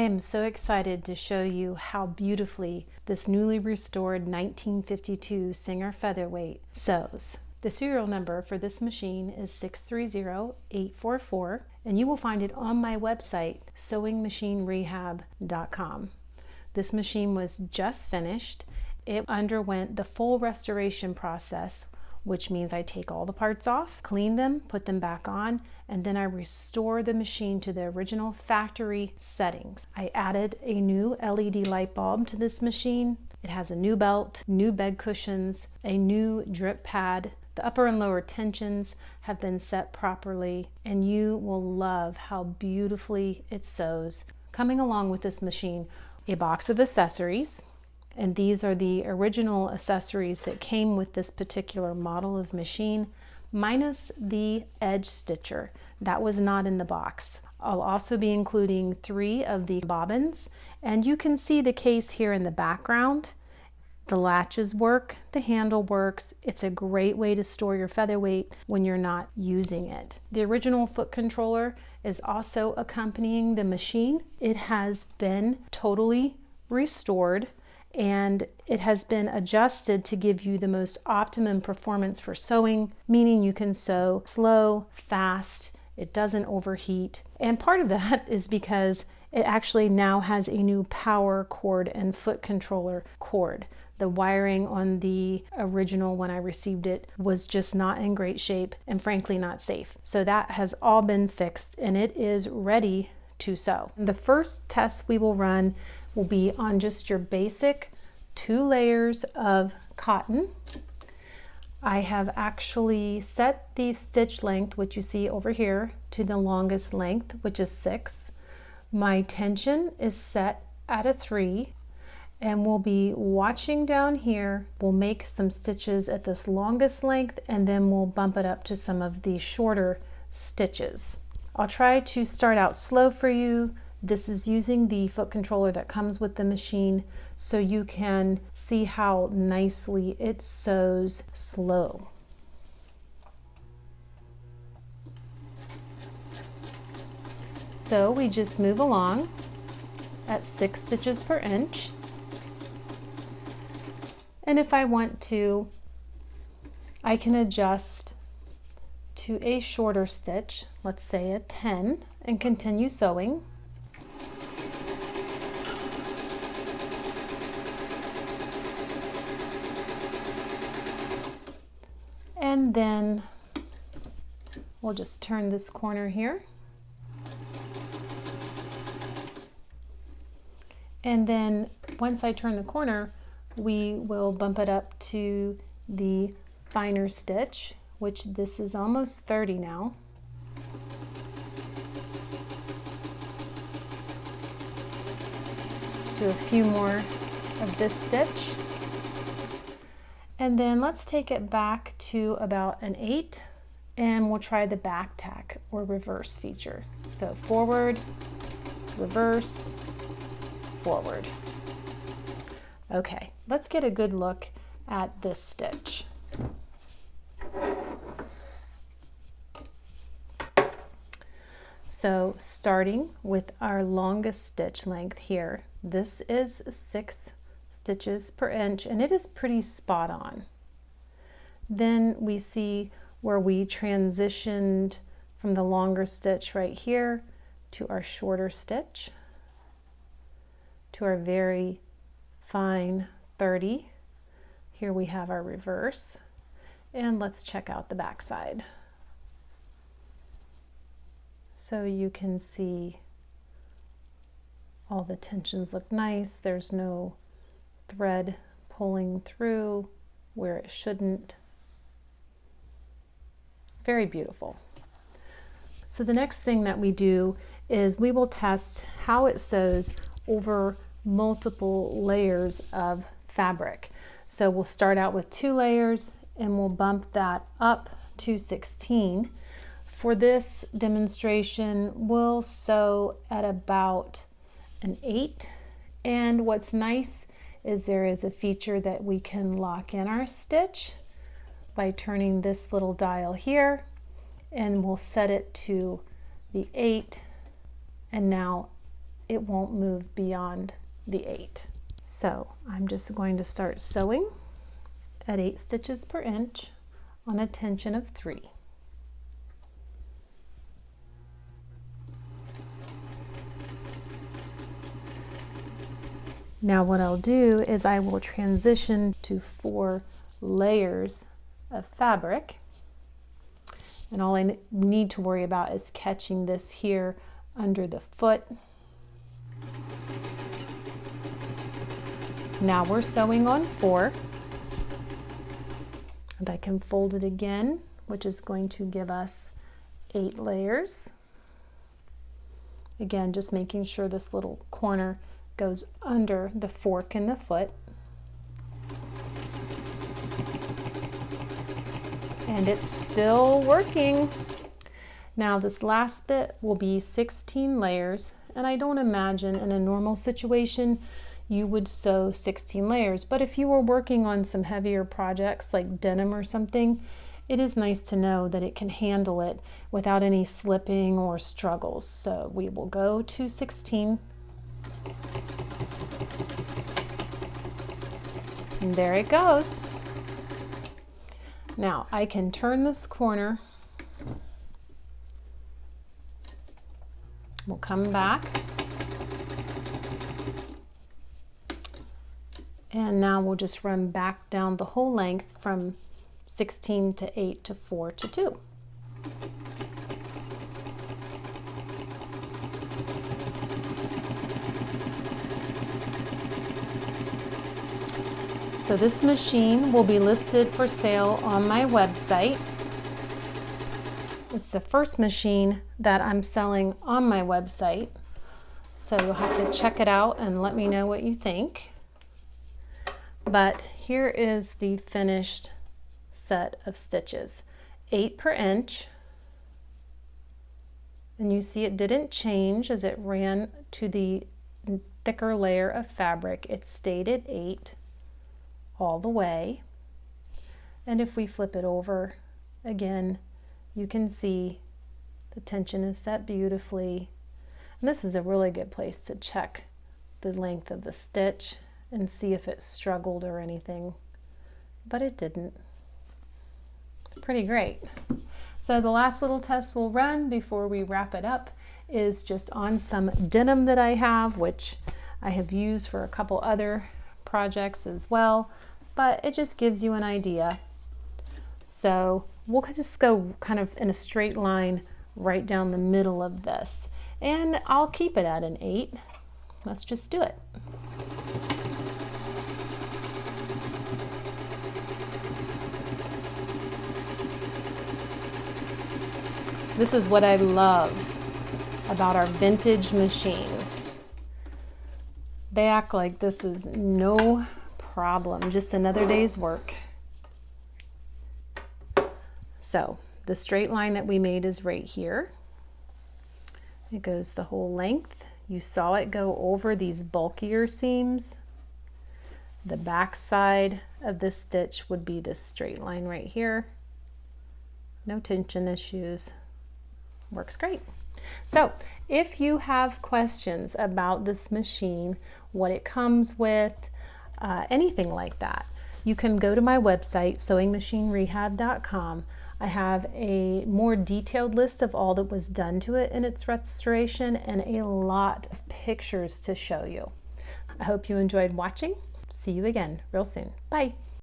am so excited to show you how beautifully this newly restored 1952 Singer Featherweight sews. The serial number for this machine is 630844, and you will find it on my website, sewingmachinerehab.com. This machine was just finished. It underwent the full restoration process, which means I take all the parts off, clean them, put them back on, and then I restore the machine to the original factory settings. I added a new LED light bulb to this machine. It has a new belt, new bed cushions, a new drip pad. The upper and lower tensions have been set properly, and you will love how beautifully it sews. Coming along with this machine, a box of accessories. And these are the original accessories that came with this particular model of machine, minus the edge stitcher. That was not in the box. I'll also be including 3 of the bobbins, and you can see the case here in the background. The latches work, the handle works. It's a great way to store your featherweight when you're not using it. The original foot controller is also accompanying the machine. It has been totally restored, and it has been adjusted to give you the most optimum performance for sewing, meaning you can sew slow, fast, it doesn't overheat. And part of that is because it actually now has a new power cord and foot controller cord. The wiring on the original when I received it was just not in great shape and frankly not safe. So that has all been fixed and it is ready to sew. The first test we will run will be on just your basic 2 layers of cotton. I have actually set the stitch length, which you see over here, to the longest length, which is 6. My tension is set at a 3, and we'll be watching down here. We'll make some stitches at this longest length, and then we'll bump it up to some of the shorter stitches. I'll try to start out slow for you. This is using the foot controller that comes with the machine, so you can see how nicely it sews slow. So we just move along at 6 stitches per inch. And if I want to, I can adjust to a shorter stitch, let's say a 10, and continue sewing. And then we'll just turn this corner here. And then once I turn the corner, we will bump it up to the finer stitch, which this is almost 30 now. Do a few more of this stitch. And then let's take it back to about an 8, and we'll try the back tack or reverse feature. So forward, reverse, forward. Okay, let's get a good look at this stitch. So starting with our longest stitch length here, this is 6 stitches per inch, and it is pretty spot on. Then we see where we transitioned from the longer stitch right here to our shorter stitch, to our very fine 30. Here we have our reverse, and let's check out the back side. So you can see all the tensions look nice. There's no thread pulling through where it shouldn't. Very beautiful. So the next thing that we do is we will test how it sews over multiple layers of fabric. So we'll start out with 2 layers and we'll bump that up to 16. For this demonstration, we'll sew at about an 8. And what's nice is there is a feature that we can lock in our stitch by turning this little dial here, and we'll set it to the 8, and now it won't move beyond the 8. So I'm just going to start sewing at 8 stitches per inch on a tension of 3. Now what I'll do is I will transition to 4 layers of fabric, and all I need to worry about is catching this here under the foot. Now we're sewing on 4, and I can fold it again, which is going to give us 8 layers. Again, just making sure this little corner goes under the fork in the foot. And it's still working. Now this last bit will be 16 layers, and I don't imagine in a normal situation you would sew 16 layers, but if you were working on some heavier projects like denim or something, it is nice to know that it can handle it without any slipping or struggles. So we will go to 16. And there it goes. Now I can turn this corner. We'll come back. And now we'll just run back down the whole length from 16 to 8 to 4 to 2. So this machine will be listed for sale on my website. It's the first machine that I'm selling on my website. So you'll have to check it out and let me know what you think. But here is the finished set of stitches. 8 per inch. And you see it didn't change as it ran to the thicker layer of fabric. It stayed at 8 all the way. And if we flip it over again, you can see the tension is set beautifully. And this is a really good place to check the length of the stitch and see if it struggled or anything, but it didn't. Pretty great. So the last little test we'll run before we wrap it up is just on some denim that I have, which I have used for a couple other projects as well, but it just gives you an idea. So we'll just go kind of in a straight line right down the middle of this, and I'll keep it at an 8. Let's just do it. This is what I love about our vintage machines. They act like this is no problem, just another day's work. So the straight line that we made is right here. It goes the whole length. You saw it go over these bulkier seams. The back side of this stitch would be this straight line right here. No tension issues. Works great. So if you have questions about this machine, what it comes with, anything like that, you can go to my website, sewingmachinerehab.com. I have a more detailed list of all that was done to it in its restoration and a lot of pictures to show you. I hope you enjoyed watching. See you again real soon. Bye.